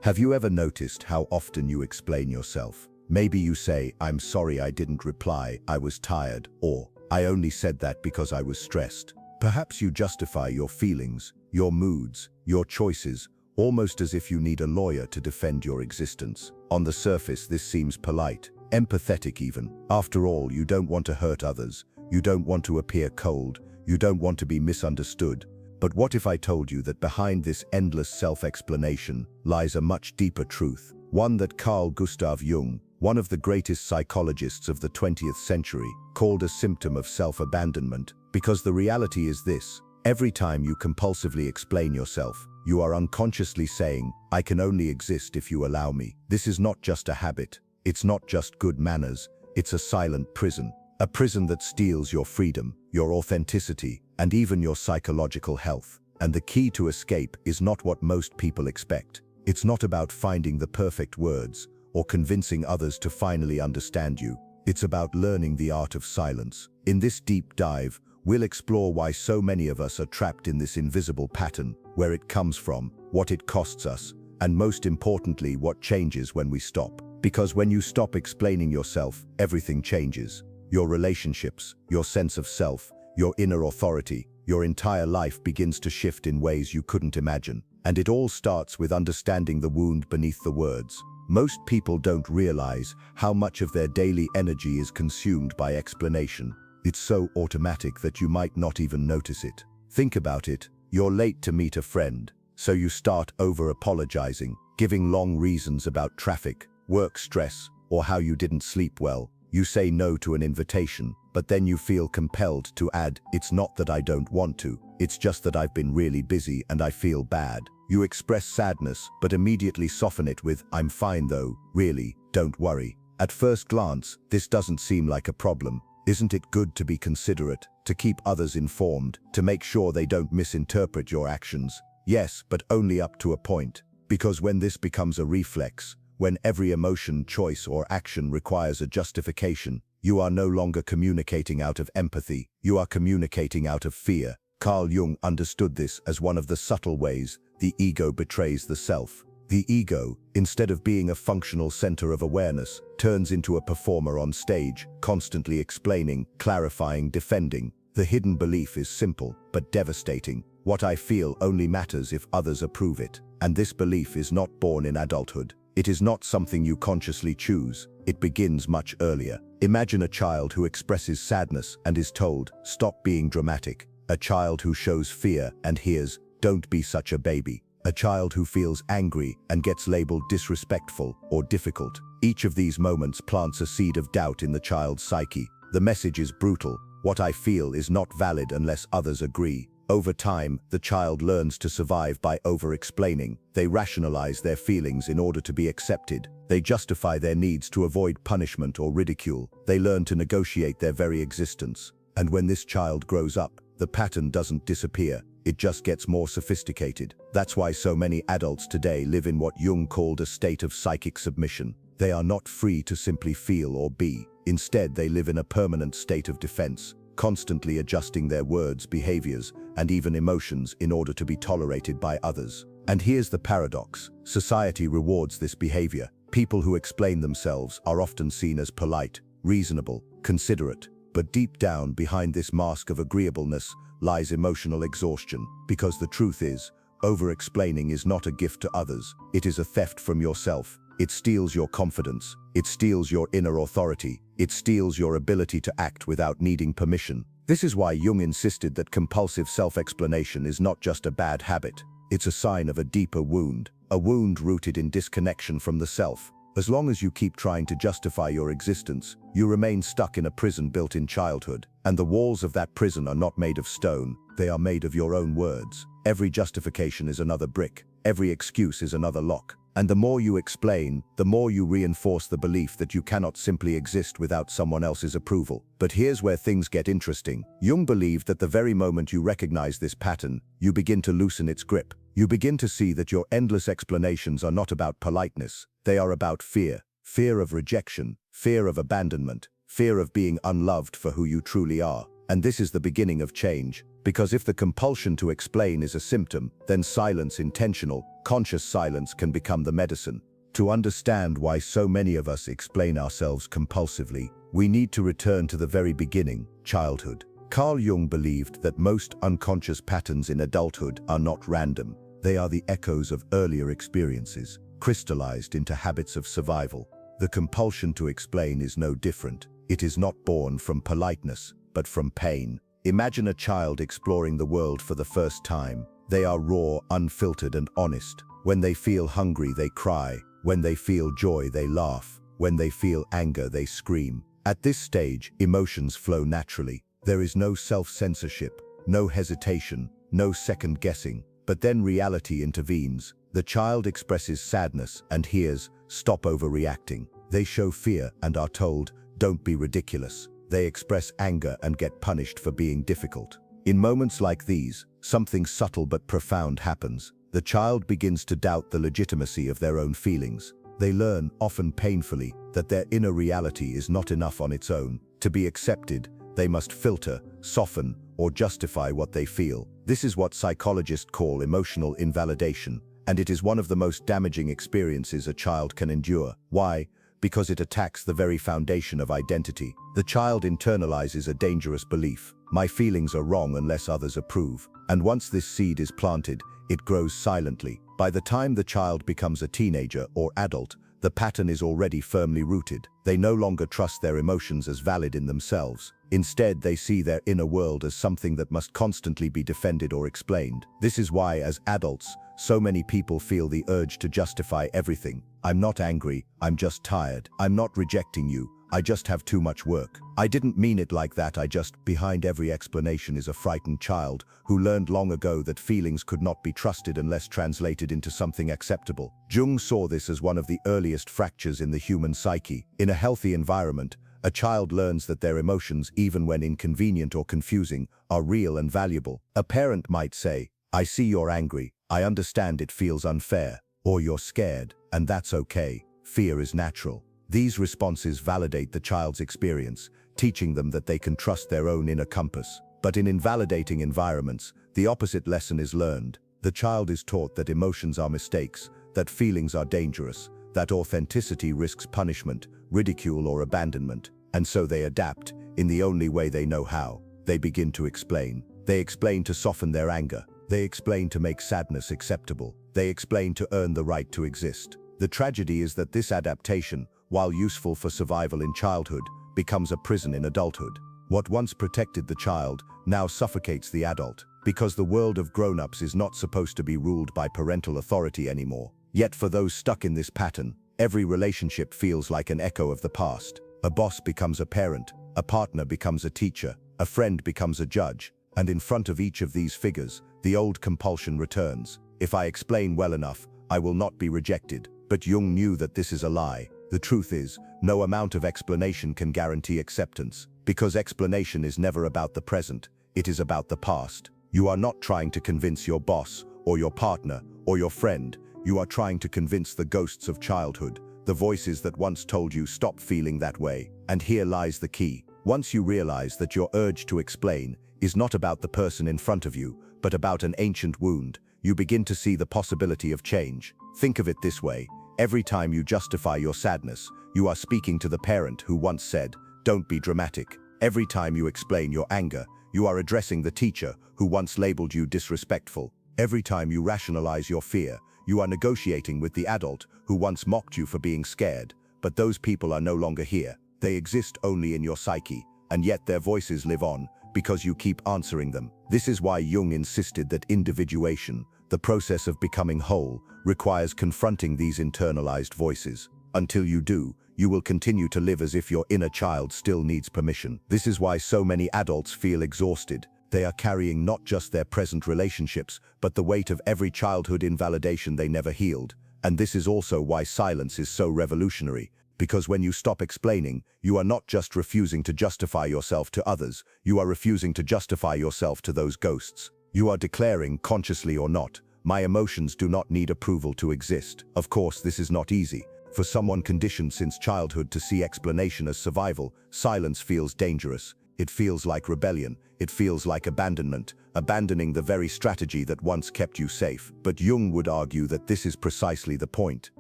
Have you ever noticed how often you explain yourself? Maybe you say, "I'm sorry I didn't reply, I was tired," or "I only said that because I was stressed." Perhaps you justify your feelings, your moods, your choices, almost as if you need a lawyer to defend your existence. On the surface, this seems polite, empathetic even. After all, you don't want to hurt others, you don't want to appear cold, you don't want to be misunderstood. But what if I told you that behind this endless self-explanation lies a much deeper truth, one that Carl Gustav Jung, one of the greatest psychologists of the 20th century, called a symptom of self-abandonment? Because the reality is this: every time you compulsively explain yourself, you are unconsciously saying, "I can only exist if you allow me." This is not just a habit, it's not just good manners, it's a silent prison. A prison that steals your freedom, your authenticity, and even your psychological health. And the key to escape is not what most people expect. It's not about finding the perfect words or convincing others to finally understand you. It's about learning the art of silence. In this deep dive, we'll explore why so many of us are trapped in this invisible pattern, where it comes from, what it costs us, and most importantly, what changes when we stop. Because when you stop explaining yourself, everything changes. Your relationships, your sense of self, your inner authority, your entire life begins to shift in ways you couldn't imagine. And it all starts with understanding the wound beneath the words. Most people don't realize how much of their daily energy is consumed by explanation. It's so automatic that you might not even notice it. Think about it. You're late to meet a friend, so you start over-apologizing, giving long reasons about traffic, work stress, or how you didn't sleep well. You say no to an invitation, but then you feel compelled to add, "It's not that I don't want to, it's just that I've been really busy and I feel bad." You express sadness, but immediately soften it with, "I'm fine though, really, don't worry." At first glance, this doesn't seem like a problem. Isn't it good to be considerate, to keep others informed, to make sure they don't misinterpret your actions? Yes, but only up to a point. Because when this becomes a reflex, when every emotion, choice, or action requires a justification, you are no longer communicating out of empathy, you are communicating out of fear. Carl Jung understood this as one of the subtle ways the ego betrays the self. The ego, instead of being a functional center of awareness, turns into a performer on stage, constantly explaining, clarifying, defending. The hidden belief is simple, but devastating. What I feel only matters if others approve it. And this belief is not born in adulthood. It is not something you consciously choose. It begins much earlier. Imagine a child who expresses sadness and is told, "Stop being dramatic." A child who shows fear and hears, "Don't be such a baby." A child who feels angry and gets labeled disrespectful or difficult. Each of these moments plants a seed of doubt in the child's psyche. The message is brutal. What I feel is not valid unless others agree. Over time, the child learns to survive by over-explaining. They rationalize their feelings in order to be accepted. They justify their needs to avoid punishment or ridicule. They learn to negotiate their very existence. And when this child grows up, the pattern doesn't disappear. It just gets more sophisticated. That's why so many adults today live in what Jung called a state of psychic submission. They are not free to simply feel or be. Instead, they live in a permanent state of defense, constantly adjusting their words, behaviors, and even emotions in order to be tolerated by others. And here's the paradox. Society rewards this behavior. People who explain themselves are often seen as polite, reasonable, considerate. But deep down, behind this mask of agreeableness, lies emotional exhaustion. Because the truth is, over-explaining is not a gift to others. It is a theft from yourself. It steals your confidence. It steals your inner authority. It steals your ability to act without needing permission. This is why Jung insisted that compulsive self-explanation is not just a bad habit. It's a sign of a deeper wound, a wound rooted in disconnection from the self. As long as you keep trying to justify your existence, you remain stuck in a prison built in childhood. And the walls of that prison are not made of stone, they are made of your own words. Every justification is another brick. Every excuse is another lock. And the more you explain, the more you reinforce the belief that you cannot simply exist without someone else's approval. But here's where things get interesting. Jung believed that the very moment you recognize this pattern, you begin to loosen its grip. You begin to see that your endless explanations are not about politeness. They are about fear. Fear of rejection, fear of abandonment, fear of being unloved for who you truly are. And this is the beginning of change, because if the compulsion to explain is a symptom, then silence, intentional, conscious silence, can become the medicine. To understand why so many of us explain ourselves compulsively, we need to return to the very beginning, childhood. Carl Jung believed that most unconscious patterns in adulthood are not random. They are the echoes of earlier experiences, crystallized into habits of survival. The compulsion to explain is no different. It is not born from politeness, but from pain. Imagine a child exploring the world for the first time. They are raw, unfiltered, and honest. When they feel hungry, they cry. When they feel joy, they laugh. When they feel anger, they scream. At this stage, emotions flow naturally. There is no self-censorship, no hesitation, no second-guessing. But then reality intervenes. The child expresses sadness and hears, "Stop overreacting." They show fear and are told, "Don't be ridiculous." They express anger and get punished for being difficult. In moments like these, something subtle but profound happens. The child begins to doubt the legitimacy of their own feelings. They learn, often painfully, that their inner reality is not enough on its own. To be accepted, they must filter, soften, or justify what they feel. This is what psychologists call emotional invalidation, and it is one of the most damaging experiences a child can endure. Why? Because it attacks the very foundation of identity. The child internalizes a dangerous belief: my feelings are wrong unless others approve. And once this seed is planted, it grows silently. By the time the child becomes a teenager or adult, the pattern is already firmly rooted. They no longer trust their emotions as valid in themselves. Instead, they see their inner world as something that must constantly be defended or explained. This is why, as adults, so many people feel the urge to justify everything. "I'm not angry, I'm just tired. I'm not rejecting you, I just have too much work. I didn't mean it like that, I just..." Behind every explanation is a frightened child who learned long ago that feelings could not be trusted unless translated into something acceptable. Jung saw this as one of the earliest fractures in the human psyche. In a healthy environment, a child learns that their emotions, even when inconvenient or confusing, are real and valuable. A parent might say, "I see you're angry, I understand it feels unfair," or "You're scared, and that's okay. Fear is natural." These responses validate the child's experience, teaching them that they can trust their own inner compass. But in invalidating environments, the opposite lesson is learned. The child is taught that emotions are mistakes, that feelings are dangerous, that authenticity risks punishment, ridicule, or abandonment. And so they adapt, in the only way they know how. They begin to explain. They explain to soften their anger. They explain to make sadness acceptable. They explain to earn the right to exist. The tragedy is that this adaptation, while useful for survival in childhood, becomes a prison in adulthood. What once protected the child now suffocates the adult, because the world of grown-ups is not supposed to be ruled by parental authority anymore. Yet for those stuck in this pattern, every relationship feels like an echo of the past. A boss becomes a parent, a partner becomes a teacher, a friend becomes a judge, and in front of each of these figures, the old compulsion returns. If I explain well enough, I will not be rejected. But Jung knew that this is a lie. The truth is, no amount of explanation can guarantee acceptance, because explanation is never about the present, it is about the past. You are not trying to convince your boss, or your partner, or your friend. You are trying to convince the ghosts of childhood, the voices that once told you stop feeling that way. And here lies the key. Once you realize that your urge to explain is not about the person in front of you, but about an ancient wound, you begin to see the possibility of change. Think of it this way. Every time you justify your sadness, you are speaking to the parent who once said, "Don't be dramatic." Every time you explain your anger, you are addressing the teacher who once labeled you disrespectful. Every time you rationalize your fear, you are negotiating with the adult who once mocked you for being scared. But those people are no longer here. They exist only in your psyche, and yet their voices live on because you keep answering them. This is why Jung insisted that individuation, the process of becoming whole, requires confronting these internalized voices. Until you do, you will continue to live as if your inner child still needs permission. This is why so many adults feel exhausted. They are carrying not just their present relationships, but the weight of every childhood invalidation they never healed. And this is also why silence is so revolutionary. Because when you stop explaining, you are not just refusing to justify yourself to others, you are refusing to justify yourself to those ghosts. You are declaring, consciously or not, "My emotions do not need approval to exist." Of course, this is not easy. For someone conditioned since childhood to see explanation as survival, silence feels dangerous. It feels like rebellion. It feels like abandonment, abandoning the very strategy that once kept you safe. But Jung would argue that this is precisely the point.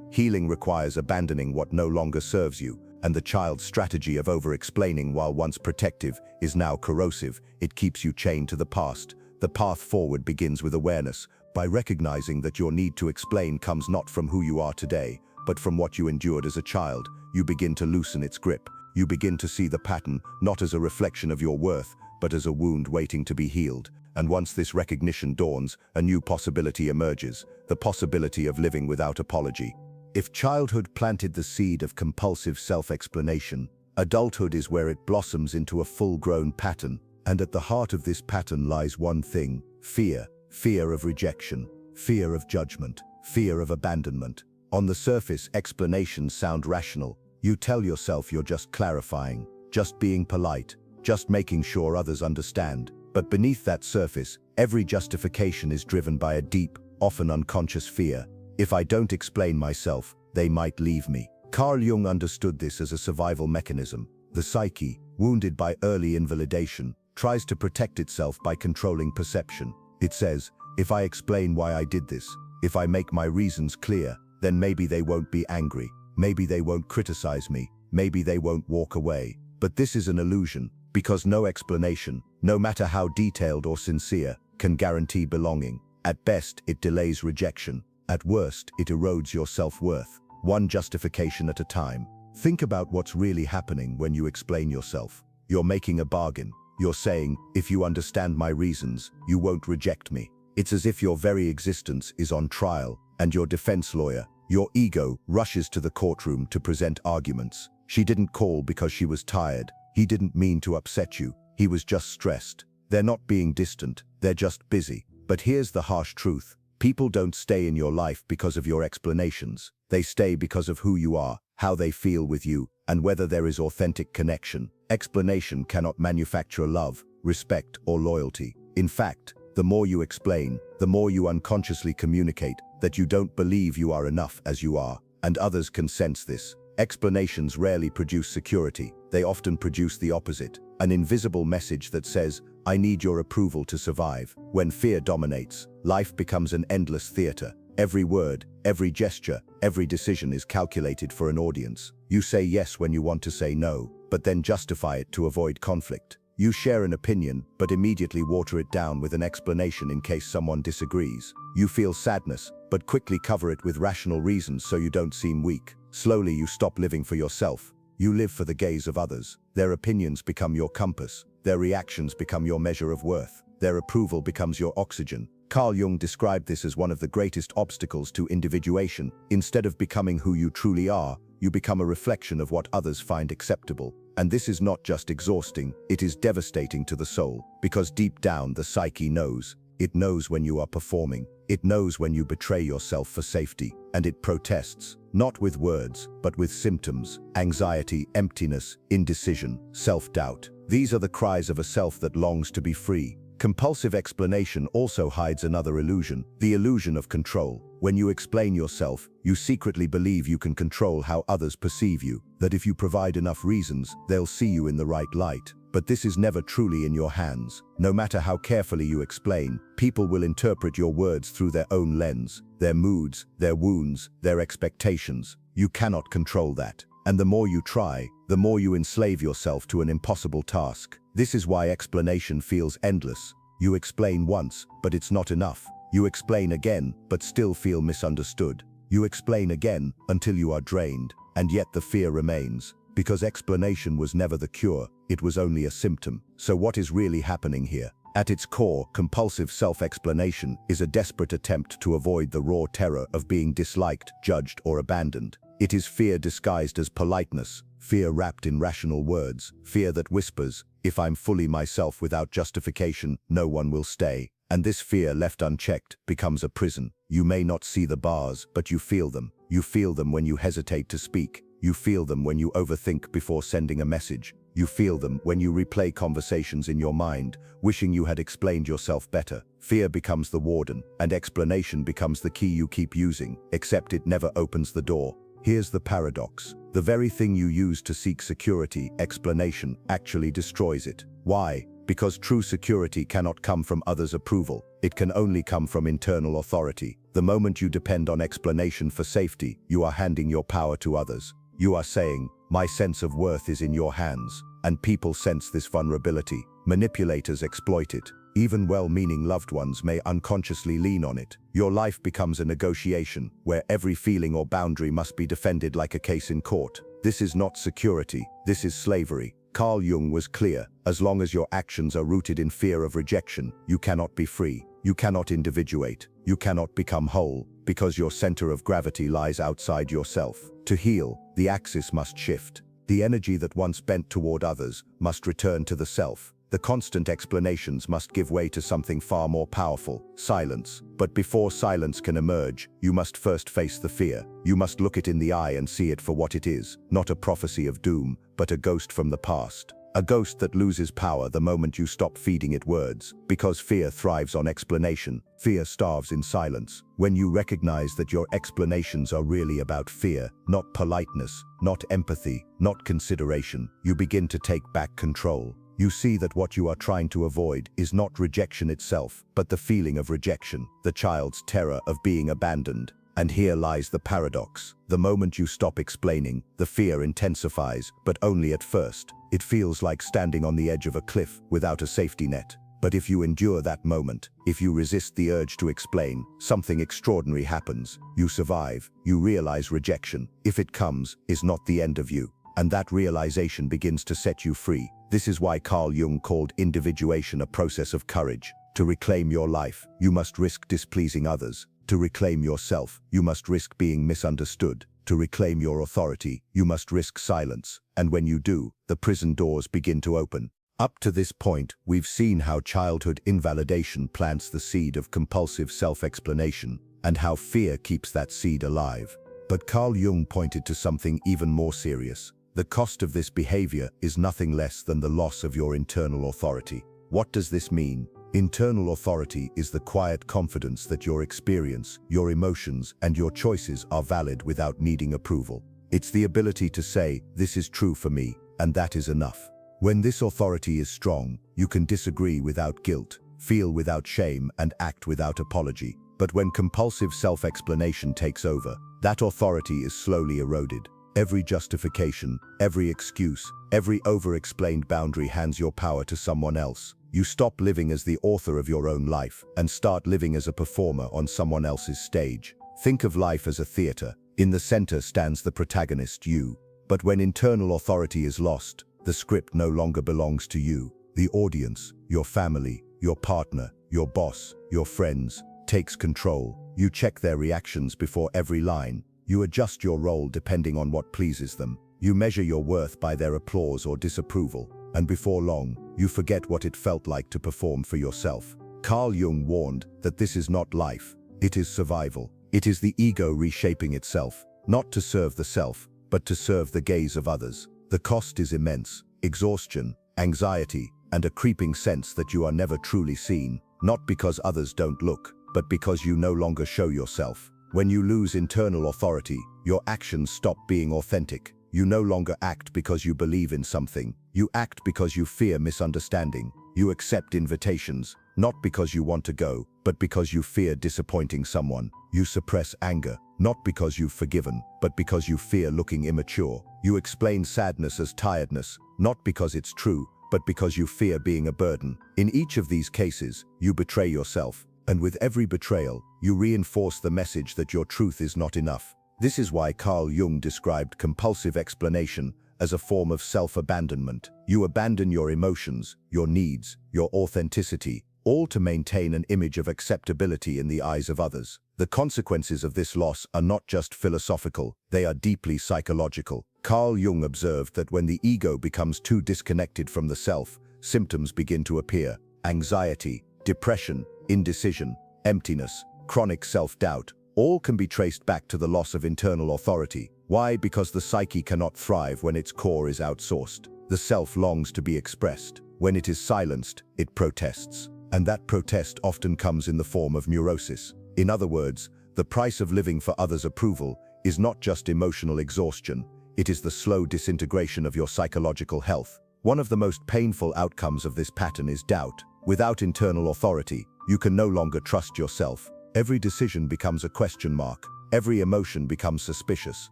Healing requires abandoning what no longer serves you, and the child's strategy of over-explaining while once protective is now corrosive. It keeps you chained to the past. The path forward begins with awareness, by recognizing that your need to explain comes not from who you are today, but from what you endured as a child. You begin to loosen its grip. You begin to see the pattern not as a reflection of your worth, but as a wound waiting to be healed. And once this recognition dawns, a new possibility emerges, the possibility of living without apology. If childhood planted the seed of compulsive self-explanation, adulthood is where it blossoms into a full-grown pattern. And at the heart of this pattern lies one thing: fear. Fear of rejection, fear of judgment, fear of abandonment. On the surface, explanations sound rational. You tell yourself you're just clarifying, just being polite, just making sure others understand. But beneath that surface, every justification is driven by a deep, often unconscious fear. If I don't explain myself, they might leave me. Carl Jung understood this as a survival mechanism. The psyche, wounded by early invalidation, tries to protect itself by controlling perception. It says, if I explain why I did this, if I make my reasons clear, then maybe they won't be angry, maybe they won't criticize me, maybe they won't walk away. But this is an illusion, because no explanation, no matter how detailed or sincere, can guarantee belonging. At best, it delays rejection. At worst, it erodes your self-worth, one justification at a time. Think about what's really happening when you explain yourself. You're making a bargain. You're saying, if you understand my reasons, you won't reject me. It's as if your very existence is on trial, and your defense lawyer, your ego, rushes to the courtroom to present arguments. She didn't call because she was tired. He didn't mean to upset you. He was just stressed. They're not being distant. They're just busy. But here's the harsh truth. People don't stay in your life because of your explanations. They stay because of who you are, how they feel with you, and whether there is authentic connection. Explanation cannot manufacture love, respect, or loyalty. In fact, the more you explain, the more you unconsciously communicate that you don't believe you are enough as you are, and others can sense this. Explanations rarely produce security. They often produce the opposite, an invisible message that says, I need your approval to survive. When fear dominates, life becomes an endless theater. Every word, every gesture, every decision is calculated for an audience. You say yes when you want to say no, but then justify it to avoid conflict. You share an opinion, but immediately water it down with an explanation in case someone disagrees. You feel sadness, but quickly cover it with rational reasons so you don't seem weak. Slowly you stop living for yourself. You live for the gaze of others. Their opinions become your compass. Their reactions become your measure of worth. Their approval becomes your oxygen. Carl Jung described this as one of the greatest obstacles to individuation. Instead of becoming who you truly are, you become a reflection of what others find acceptable. And this is not just exhausting, it is devastating to the soul, because deep down the psyche knows. It knows when you are performing. It knows when you betray yourself for safety, and it protests, not with words, but with symptoms: anxiety, emptiness, indecision, self-doubt. These are the cries of a self that longs to be free. Compulsive explanation also hides another illusion, the illusion of control. When you explain yourself, you secretly believe you can control how others perceive you, that if you provide enough reasons, they'll see you in the right light. But this is never truly in your hands. No matter how carefully you explain, people will interpret your words through their own lens, their moods, their wounds, their expectations. You cannot control that. And the more you try, the more you enslave yourself to an impossible task. This is why explanation feels endless. You explain once, but it's not enough. You explain again, but still feel misunderstood. You explain again until you are drained, and yet the fear remains. Because explanation was never the cure, it was only a symptom. So what is really happening here? At its core, compulsive self-explanation is a desperate attempt to avoid the raw terror of being disliked, judged, or abandoned. It is fear disguised as politeness, fear wrapped in rational words, fear that whispers, if I'm fully myself without justification, no one will stay. And this fear, left unchecked, becomes a prison. You may not see the bars, but you feel them. You feel them when you hesitate to speak. You feel them when you overthink before sending a message. You feel them when you replay conversations in your mind, wishing you had explained yourself better. Fear becomes the warden, and explanation becomes the key you keep using, except it never opens the door. Here's the paradox. The very thing you use to seek security, explanation, actually destroys it. Why? Because true security cannot come from others' approval. It can only come from internal authority. The moment you depend on explanation for safety, you are handing your power to others. You are saying, my sense of worth is in your hands. And people sense this vulnerability. Manipulators exploit it. Even well-meaning loved ones may unconsciously lean on it. Your life becomes a negotiation, where every feeling or boundary must be defended like a case in court. This is not security, this is slavery. Carl Jung was clear, as long as your actions are rooted in fear of rejection, you cannot be free, you cannot individuate, you cannot become whole, because your center of gravity lies outside yourself. To heal, the axis must shift. The energy that once bent toward others must return to the self. The constant explanations must give way to something far more powerful, silence. But before silence can emerge, you must first face the fear. You must look it in the eye and see it for what it is, not a prophecy of doom, but a ghost from the past. A ghost that loses power the moment you stop feeding it words. Because fear thrives on explanation, fear starves in silence. When you recognize that your explanations are really about fear, not politeness, not empathy, not consideration, you begin to take back control. You see that what you are trying to avoid is not rejection itself, but the feeling of rejection, the child's terror of being abandoned. And here lies the paradox. The moment you stop explaining, the fear intensifies, but only at first. It feels like standing on the edge of a cliff without a safety net. But if you endure that moment, if you resist the urge to explain, something extraordinary happens. You survive. You realize rejection, if it comes, is not the end of you. And that realization begins to set you free. This is why Carl Jung called individuation a process of courage. To reclaim your life, you must risk displeasing others. To reclaim yourself, you must risk being misunderstood. To reclaim your authority, you must risk silence. And when you do, the prison doors begin to open. Up to this point, we've seen how childhood invalidation plants the seed of compulsive self-explanation, and how fear keeps that seed alive. But Carl Jung pointed to something even more serious. The cost of this behavior is nothing less than the loss of your internal authority. What does this mean? Internal authority is the quiet confidence that your experience, your emotions, and your choices are valid without needing approval. It's the ability to say, this is true for me, and that is enough. When this authority is strong, you can disagree without guilt, feel without shame, and act without apology. But when compulsive self-explanation takes over, that authority is slowly eroded. Every justification, every excuse, every over-explained boundary hands your power to someone else. You stop living as the author of your own life and start living as a performer on someone else's stage. Think of life as a theater. In the center stands the protagonist, you. But when internal authority is lost, the script no longer belongs to you. The audience, your family, your partner, your boss, your friends, takes control. You check their reactions before every line. You adjust your role depending on what pleases them. You measure your worth by their applause or disapproval. And before long, you forget what it felt like to perform for yourself. Carl Jung warned that this is not life. It is survival. It is the ego reshaping itself, not to serve the self, but to serve the gaze of others. The cost is immense: exhaustion, anxiety, and a creeping sense that you are never truly seen, not because others don't look, but because you no longer show yourself. When you lose internal authority, your actions stop being authentic. You no longer act because you believe in something. You act because you fear misunderstanding. You accept invitations, not because you want to go, but because you fear disappointing someone. You suppress anger, not because you've forgiven, but because you fear looking immature. You explain sadness as tiredness, not because it's true, but because you fear being a burden. In each of these cases, you betray yourself. And with every betrayal, you reinforce the message that your truth is not enough. This is why Carl Jung described compulsive explanation as a form of self-abandonment. You abandon your emotions, your needs, your authenticity, all to maintain an image of acceptability in the eyes of others. The consequences of this loss are not just philosophical, they are deeply psychological. Carl Jung observed that when the ego becomes too disconnected from the self, symptoms begin to appear: anxiety, depression, indecision, emptiness, chronic self-doubt. All can be traced back to the loss of internal authority. Why? Because the psyche cannot thrive when its core is outsourced. The self longs to be expressed. When it is silenced, it protests. And that protest often comes in the form of neurosis. In other words, the price of living for others' approval is not just emotional exhaustion, it is the slow disintegration of your psychological health. One of the most painful outcomes of this pattern is doubt. Without internal authority, you can no longer trust yourself. Every decision becomes a question mark. Every emotion becomes suspicious.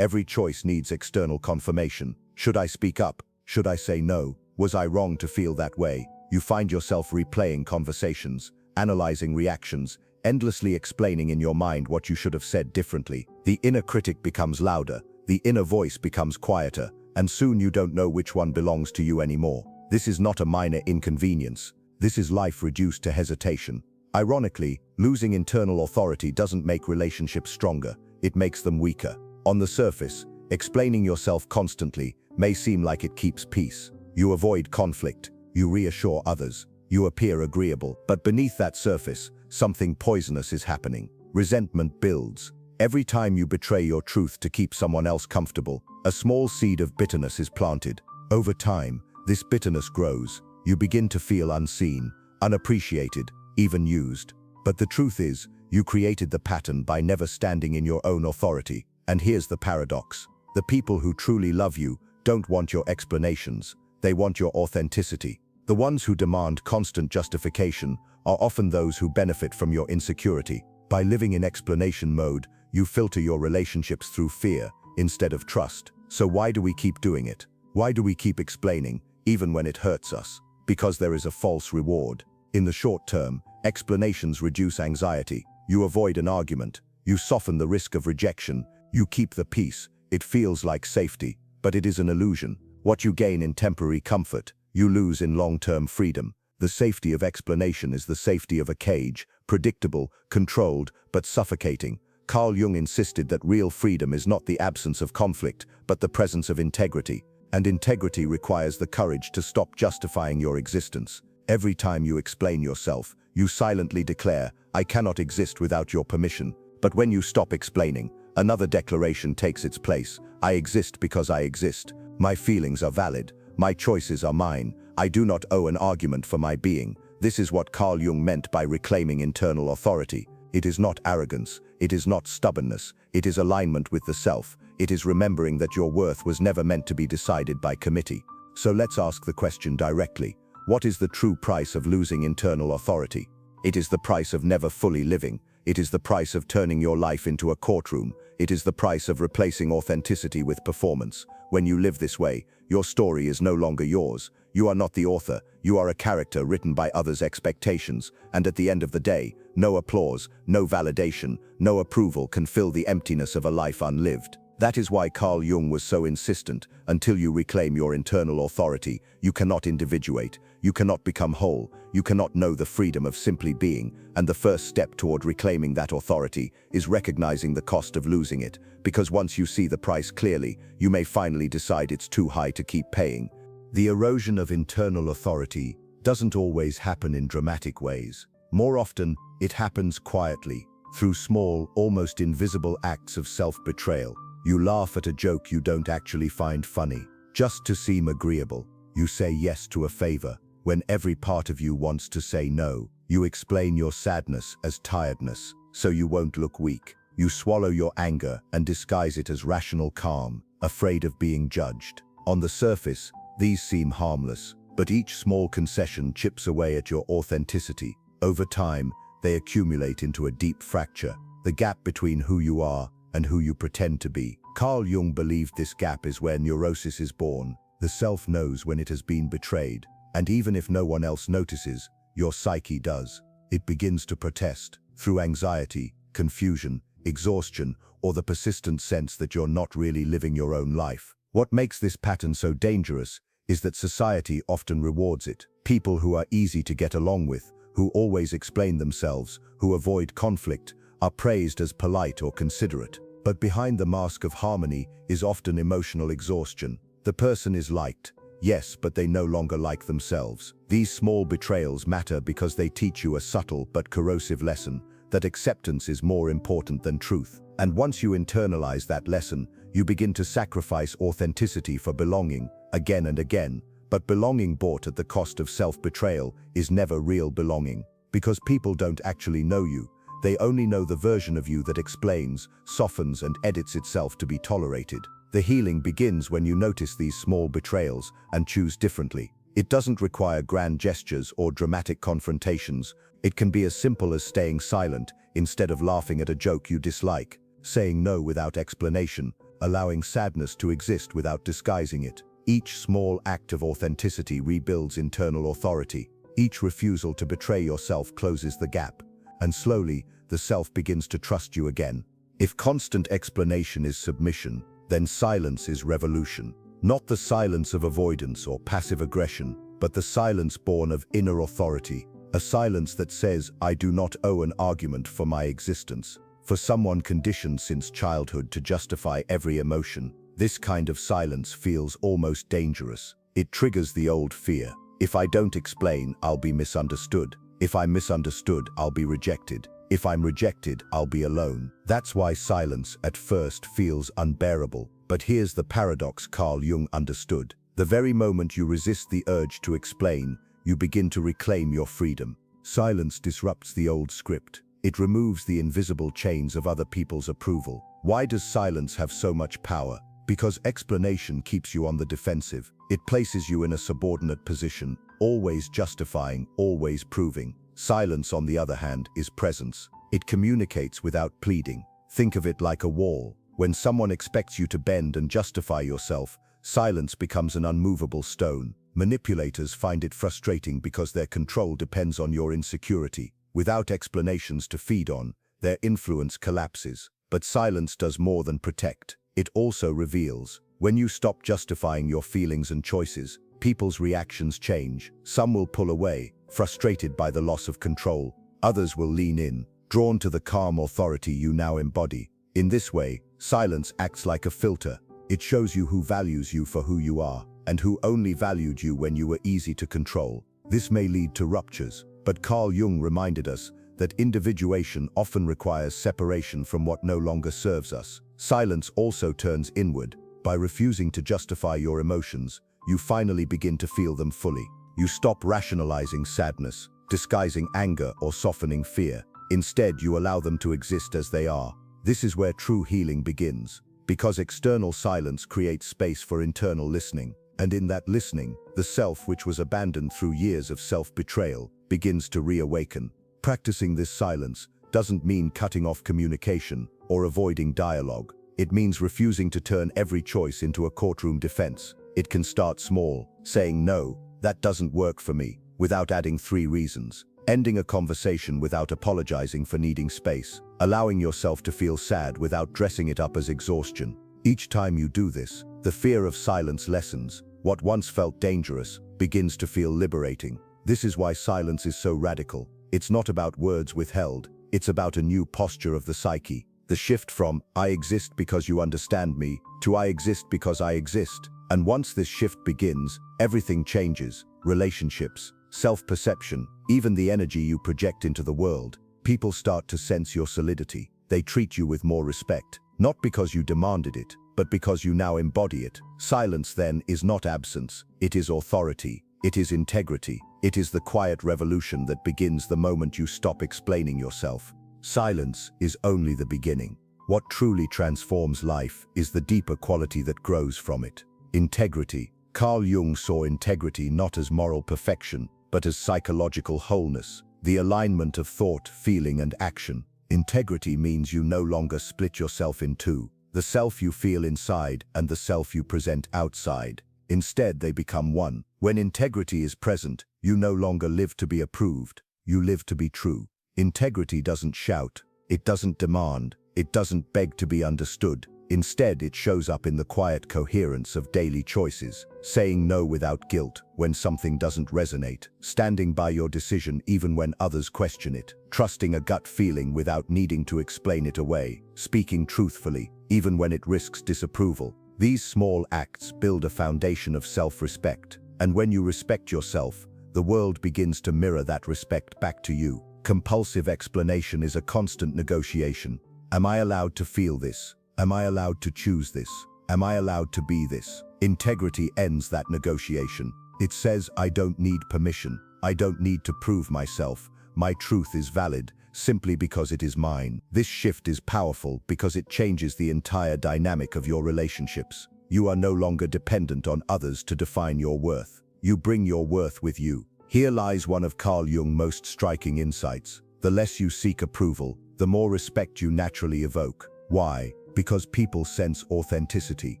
Every choice needs external confirmation. Should I speak up? Should I say no? Was I wrong to feel that way? You find yourself replaying conversations, analyzing reactions, endlessly explaining in your mind what you should have said differently. The inner critic becomes louder, the inner voice becomes quieter, and soon you don't know which one belongs to you anymore. This is not a minor inconvenience. This is life reduced to hesitation. Ironically, losing internal authority doesn't make relationships stronger, it makes them weaker. On the surface, explaining yourself constantly may seem like it keeps peace. You avoid conflict, you reassure others, you appear agreeable, but beneath that surface, something poisonous is happening. Resentment builds. Every time you betray your truth to keep someone else comfortable, a small seed of bitterness is planted. Over time, this bitterness grows. You begin to feel unseen, unappreciated, even used. But the truth is, you created the pattern by never standing in your own authority. And here's the paradox. The people who truly love you don't want your explanations. They want your authenticity. The ones who demand constant justification are often those who benefit from your insecurity. By living in explanation mode, you filter your relationships through fear instead of trust. So why do we keep doing it? Why do we keep explaining, even when it hurts us? Because there is a false reward. In the short term, explanations reduce anxiety. You avoid an argument. You soften the risk of rejection. You keep the peace. It feels like safety, but it is an illusion. What you gain in temporary comfort, you lose in long-term freedom. The safety of explanation is the safety of a cage, predictable, controlled, but suffocating. Carl Jung insisted that real freedom is not the absence of conflict, but the presence of integrity. And integrity requires the courage to stop justifying your existence. Every time you explain yourself, you silently declare, "I cannot exist without your permission." But when you stop explaining, another declaration takes its place. "I exist because I exist. My feelings are valid. My choices are mine. I do not owe an argument for my being." This is what Carl Jung meant by reclaiming internal authority. It is not arrogance. It is not stubbornness. It is alignment with the self. It is remembering that your worth was never meant to be decided by committee. So let's ask the question directly. What is the true price of losing internal authority? It is the price of never fully living. It is the price of turning your life into a courtroom. It is the price of replacing authenticity with performance. When you live this way, your story is no longer yours. You are not the author. You are a character written by others' expectations. And at the end of the day, no applause, no validation, no approval can fill the emptiness of a life unlived. That is why Carl Jung was so insistent. Until you reclaim your internal authority, you cannot individuate. You cannot become whole. You cannot know the freedom of simply being. And the first step toward reclaiming that authority is recognizing the cost of losing it. Because once you see the price clearly, you may finally decide it's too high to keep paying. The erosion of internal authority doesn't always happen in dramatic ways. More often, it happens quietly, through small, almost invisible acts of self-betrayal. You laugh at a joke you don't actually find funny, just to seem agreeable. You say yes to a favor, when every part of you wants to say no. You explain your sadness as tiredness, so you won't look weak. You swallow your anger and disguise it as rational calm, afraid of being judged. On the surface, these seem harmless, but each small concession chips away at your authenticity. Over time, they accumulate into a deep fracture, the gap between who you are and who you pretend to be. Carl Jung believed this gap is where neurosis is born. The self knows when it has been betrayed, and even if no one else notices, your psyche does. It begins to protest, through anxiety, confusion, exhaustion, or the persistent sense that you're not really living your own life. What makes this pattern so dangerous is that society often rewards it. People who are easy to get along with, who always explain themselves, who avoid conflict, are praised as polite or considerate. But behind the mask of harmony is often emotional exhaustion. The person is liked, yes, but they no longer like themselves. These small betrayals matter because they teach you a subtle but corrosive lesson, that acceptance is more important than truth. And once you internalize that lesson, you begin to sacrifice authenticity for belonging, again and again. But belonging bought at the cost of self-betrayal is never real belonging, because people don't actually know you. They only know the version of you that explains, softens, and edits itself to be tolerated. The healing begins when you notice these small betrayals and choose differently. It doesn't require grand gestures or dramatic confrontations. It can be as simple as staying silent instead of laughing at a joke you dislike, saying no without explanation, allowing sadness to exist without disguising it. Each small act of authenticity rebuilds internal authority. Each refusal to betray yourself closes the gap, and slowly, the self begins to trust you again. If constant explanation is submission, then silence is revolution. Not the silence of avoidance or passive aggression, but the silence born of inner authority. A silence that says, I do not owe an argument for my existence. For someone conditioned since childhood to justify every emotion, this kind of silence feels almost dangerous. It triggers the old fear. If I don't explain, I'll be misunderstood. If I'm misunderstood, I'll be rejected. If I'm rejected, I'll be alone. That's why silence at first feels unbearable. But here's the paradox Carl Jung understood. The very moment you resist the urge to explain, you begin to reclaim your freedom. Silence disrupts the old script. It removes the invisible chains of other people's approval. Why does silence have so much power? Because explanation keeps you on the defensive. It places you in a subordinate position, always justifying, always proving. Silence, on the other hand, is presence. It communicates without pleading. Think of it like a wall. When someone expects you to bend and justify yourself, silence becomes an unmovable stone. Manipulators find it frustrating because their control depends on your insecurity. Without explanations to feed on, their influence collapses. But silence does more than protect. It also reveals. When you stop justifying your feelings and choices, people's reactions change. Some will pull away, frustrated by the loss of control. Others will lean in, drawn to the calm authority you now embody. In this way, silence acts like a filter. It shows you who values you for who you are, and who only valued you when you were easy to control. This may lead to ruptures, but Carl Jung reminded us that individuation often requires separation from what no longer serves us. Silence also turns inward. By refusing to justify your emotions, you finally begin to feel them fully. You stop rationalizing sadness, disguising anger, or softening fear. Instead, you allow them to exist as they are. This is where true healing begins, because external silence creates space for internal listening. And in that listening, the self, which was abandoned through years of self-betrayal, begins to reawaken. Practicing this silence doesn't mean cutting off communication or avoiding dialogue. It means refusing to turn every choice into a courtroom defense. It can start small, saying no, that doesn't work for me, without adding 3 reasons. Ending a conversation without apologizing for needing space. Allowing yourself to feel sad without dressing it up as exhaustion. Each time you do this, the fear of silence lessens. What once felt dangerous begins to feel liberating. This is why silence is so radical. It's not about words withheld. It's about a new posture of the psyche. The shift from, I exist because you understand me, to I exist because I exist. And once this shift begins, everything changes. Relationships, self-perception, even the energy you project into the world. People start to sense your solidity. They treat you with more respect, not because you demanded it, but because you now embody it. Silence, then, is not absence. It is authority. It is integrity. It is the quiet revolution that begins the moment you stop explaining yourself. Silence is only the beginning. What truly transforms life is the deeper quality that grows from it. Integrity. Carl Jung saw integrity not as moral perfection, but as psychological wholeness, the alignment of thought, feeling, and action. Integrity means you no longer split yourself in two, the self you feel inside and the self you present outside. Instead, they become one. When integrity is present, you no longer live to be approved, you live to be true. Integrity doesn't shout, it doesn't demand, it doesn't beg to be understood. Instead, it shows up in the quiet coherence of daily choices, saying no without guilt when something doesn't resonate, standing by your decision even when others question it, trusting a gut feeling without needing to explain it away, speaking truthfully even when it risks disapproval. These small acts build a foundation of self-respect, and when you respect yourself, the world begins to mirror that respect back to you. Compulsive explanation is a constant negotiation. Am I allowed to feel this? Am I allowed to choose this? Am I allowed to be this? Integrity ends that negotiation. It says, I don't need permission. I don't need to prove myself. My truth is valid, simply because it is mine. This shift is powerful because it changes the entire dynamic of your relationships. You are no longer dependent on others to define your worth. You bring your worth with you. Here lies one of Carl Jung's most striking insights. The less you seek approval, the more respect you naturally evoke. Why? Because people sense authenticity.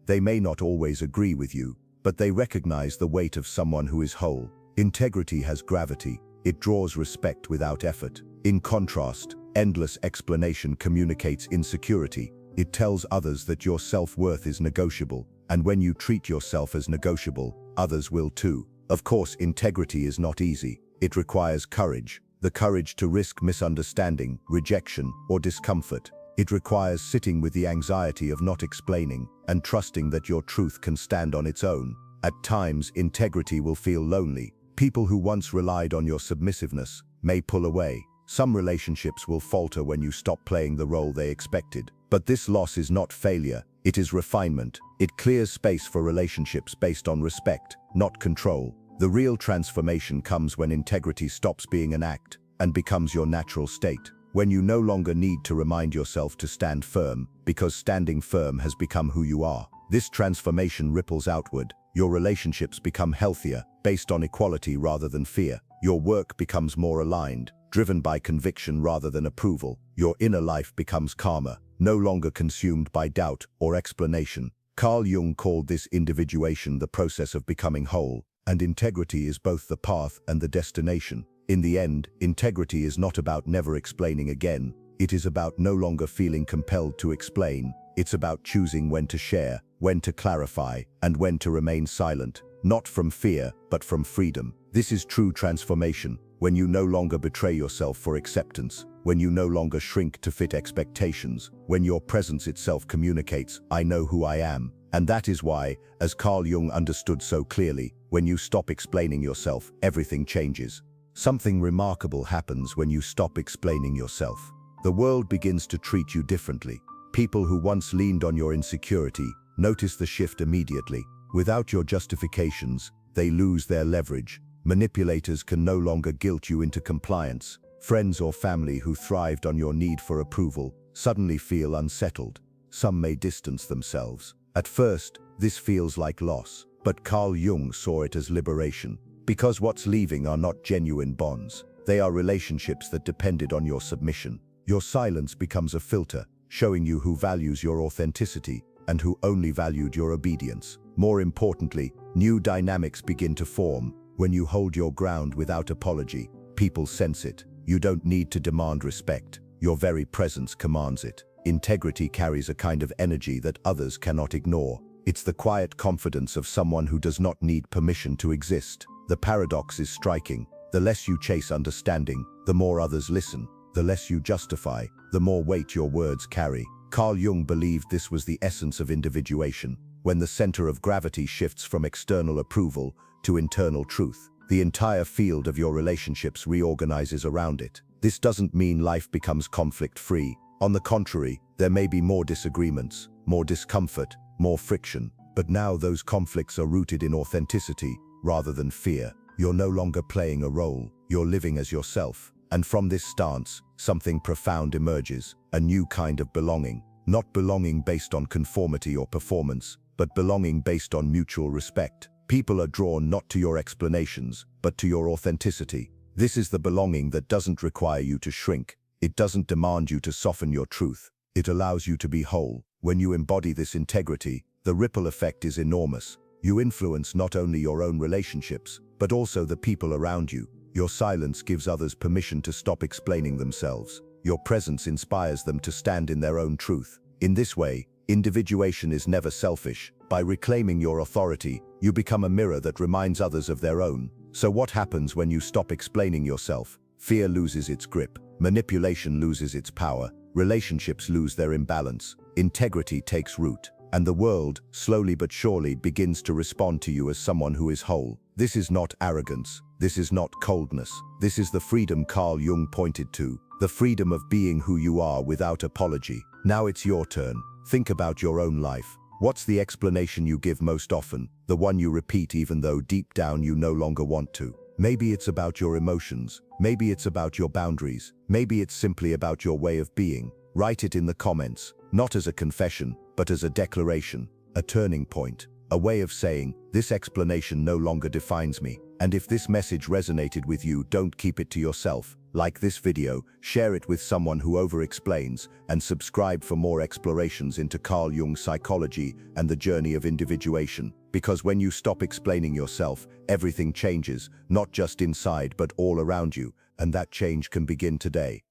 They may not always agree with you, but they recognize the weight of someone who is whole. Integrity has gravity. It draws respect without effort. In contrast, endless explanation communicates insecurity. It tells others that your self-worth is negotiable, and when you treat yourself as negotiable, others will too. Of course, integrity is not easy. It requires courage. The courage to risk misunderstanding, rejection, or discomfort. It requires sitting with the anxiety of not explaining and trusting that your truth can stand on its own. At times, integrity will feel lonely. People who once relied on your submissiveness may pull away. Some relationships will falter when you stop playing the role they expected. But this loss is not failure, it is refinement. It clears space for relationships based on respect, not control. The real transformation comes when integrity stops being an act and becomes your natural state. When you no longer need to remind yourself to stand firm, because standing firm has become who you are. This transformation ripples outward. Your relationships become healthier, based on equality rather than fear. Your work becomes more aligned, driven by conviction rather than approval. Your inner life becomes calmer, no longer consumed by doubt or explanation. Carl Jung called this individuation the process of becoming whole, and integrity is both the path and the destination. In the end, integrity is not about never explaining again. It is about no longer feeling compelled to explain. It's about choosing when to share, when to clarify, and when to remain silent. Not from fear, but from freedom. This is true transformation, when you no longer betray yourself for acceptance, when you no longer shrink to fit expectations, when your presence itself communicates, "I know who I am." And that is why, as Carl Jung understood so clearly, when you stop explaining yourself, everything changes. Something remarkable happens when you stop explaining yourself. The world begins to treat you differently. People who once leaned on your insecurity notice the shift immediately. Without your justifications, they lose their leverage. Manipulators can no longer guilt you into compliance. Friends or family who thrived on your need for approval suddenly feel unsettled. Some may distance themselves. At first, this feels like loss, but Carl Jung saw it as liberation. Because what's leaving are not genuine bonds. They are relationships that depended on your submission. Your silence becomes a filter, showing you who values your authenticity and who only valued your obedience. More importantly, new dynamics begin to form. When you hold your ground without apology, people sense it. You don't need to demand respect. Your very presence commands it. Integrity carries a kind of energy that others cannot ignore. It's the quiet confidence of someone who does not need permission to exist. The paradox is striking. The less you chase understanding, the more others listen. The less you justify, the more weight your words carry. Carl Jung believed this was the essence of individuation. When the center of gravity shifts from external approval to internal truth, the entire field of your relationships reorganizes around it. This doesn't mean life becomes conflict-free. On the contrary, there may be more disagreements, more discomfort, more friction. But now those conflicts are rooted in authenticity rather than fear. You're no longer playing a role, you're living as yourself. And from this stance, something profound emerges, a new kind of belonging. Not belonging based on conformity or performance, but belonging based on mutual respect. People are drawn not to your explanations, but to your authenticity. This is the belonging that doesn't require you to shrink. It doesn't demand you to soften your truth. It allows you to be whole. When you embody this integrity, the ripple effect is enormous. You influence not only your own relationships, but also the people around you. Your silence gives others permission to stop explaining themselves. Your presence inspires them to stand in their own truth. In this way, individuation is never selfish. By reclaiming your authority, you become a mirror that reminds others of their own. So what happens when you stop explaining yourself? Fear loses its grip, manipulation loses its power, relationships lose their imbalance, integrity takes root, and the world, slowly but surely, begins to respond to you as someone who is whole. This is not arrogance. This is not coldness. This is the freedom Carl Jung pointed to, the freedom of being who you are without apology. Now it's your turn. Think about your own life. What's the explanation you give most often, the one you repeat even though deep down you no longer want to? Maybe it's about your emotions. Maybe it's about your boundaries. Maybe it's simply about your way of being. Write it in the comments, not as a confession, but as a declaration, a turning point, a way of saying, this explanation no longer defines me. And if this message resonated with you, don't keep it to yourself. Like this video, share it with someone who over-explains, and subscribe for more explorations into Carl Jung's psychology and the journey of individuation. Because when you stop explaining yourself, everything changes, not just inside but all around you, and that change can begin today.